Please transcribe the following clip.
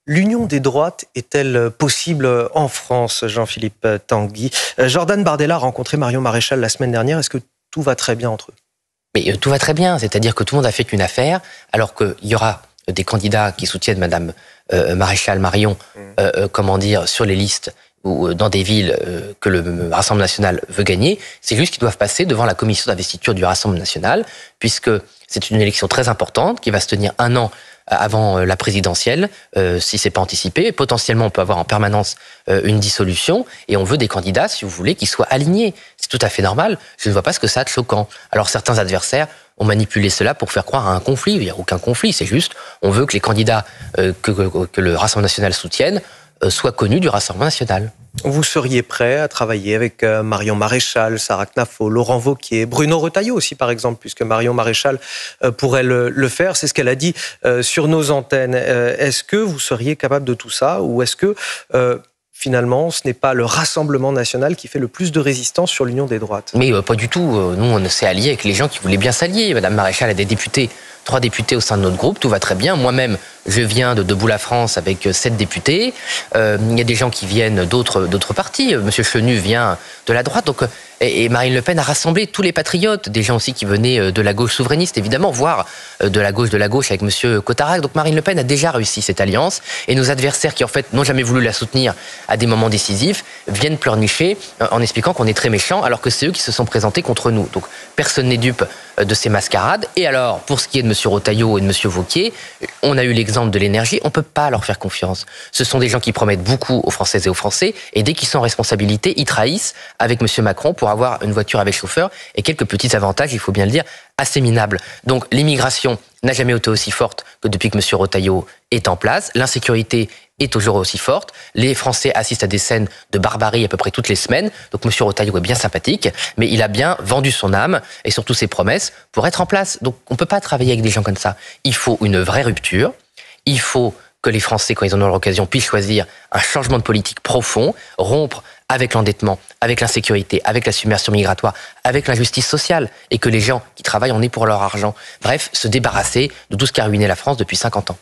L'union des droites est-elle possible en France, Jean-Philippe Tanguy? Jordan Bardella a rencontré Marion Maréchal la semaine dernière. Est-ce que tout va très bien entre eux? Mais tout va très bien, c'est-à-dire que tout le monde a fait qu'une affaire, alors qu'il y aura des candidats qui soutiennent Madame Maréchal Marion, sur les listes ou dans des villes que le Rassemblement national veut gagner. C'est juste qu'ils doivent passer devant la commission d'investiture du Rassemblement national, puisque c'est une élection très importante qui va se tenir un an avant la présidentielle, si c'est pas anticipé. Potentiellement, on peut avoir en permanence une dissolution, et on veut des candidats, si vous voulez, qui soient alignés. C'est tout à fait normal. Je ne vois pas ce que ça a de choquant. Alors certains adversaires ont manipulé cela pour faire croire à un conflit. Il n'y a aucun conflit, c'est juste, on veut que les candidats que le Rassemblement national soutienne soient connus du Rassemblement national. Vous seriez prêt à travailler avec Marion Maréchal, Sarah Knafo, Laurent Wauquiez, Bruno Retailleau aussi, par exemple, puisque Marion Maréchal pourrait le faire. C'est ce qu'elle a dit sur nos antennes. Est-ce que vous seriez capable de tout ça, ou est-ce que finalement, ce n'est pas le Rassemblement national qui fait le plus de résistance sur l'union des droites? Mais pas du tout. Nous, on s'est alliés avec les gens qui voulaient bien s'allier. Madame Maréchal a des députés, 3 députés au sein de notre groupe, tout va très bien. Moi-même, je viens de Debout la France avec 7 députés. Il y a des gens qui viennent d'autres partis. Monsieur Chenu vient de la droite. Donc, et Marine Le Pen a rassemblé tous les patriotes, des gens aussi qui venaient de la gauche souverainiste, évidemment, voire de la gauche avec Monsieur Cotarac. Donc Marine Le Pen a déjà réussi cette alliance. Et nos adversaires qui, en fait, n'ont jamais voulu la soutenir à des moments décisifs, viennent pleurnicher en expliquant qu'on est très méchants, alors que c'est eux qui se sont présentés contre nous. Donc personne n'est dupe de ces mascarades. Et alors, pour ce qui est de Monsieur Retailleau et de Monsieur Wauquiez, on a eu l'exemple de l'énergie, on ne peut pas leur faire confiance. Ce sont des gens qui promettent beaucoup aux Françaises et aux Français, et dès qu'ils sont en responsabilité, ils trahissent avec Monsieur Macron pour avoir une voiture avec chauffeur et quelques petits avantages, il faut bien le dire, assez minables. Donc l'immigration n'a jamais été aussi forte que depuis que Monsieur Retailleau est en place. L'insécurité est toujours aussi forte. Les Français assistent à des scènes de barbarie à peu près toutes les semaines. Donc Monsieur Retailleau est bien sympathique, mais il a bien vendu son âme et surtout ses promesses pour être en place. Donc on ne peut pas travailler avec des gens comme ça. Il faut une vraie rupture. Il faut que les Français, quand ils en ont l'occasion, puissent choisir un changement de politique profond, rompre avec l'endettement, avec l'insécurité, avec la submersion migratoire, avec l'injustice sociale, et que les gens qui travaillent en aient pour leur argent. Bref, se débarrasser de tout ce qui a ruiné la France depuis 50 ans.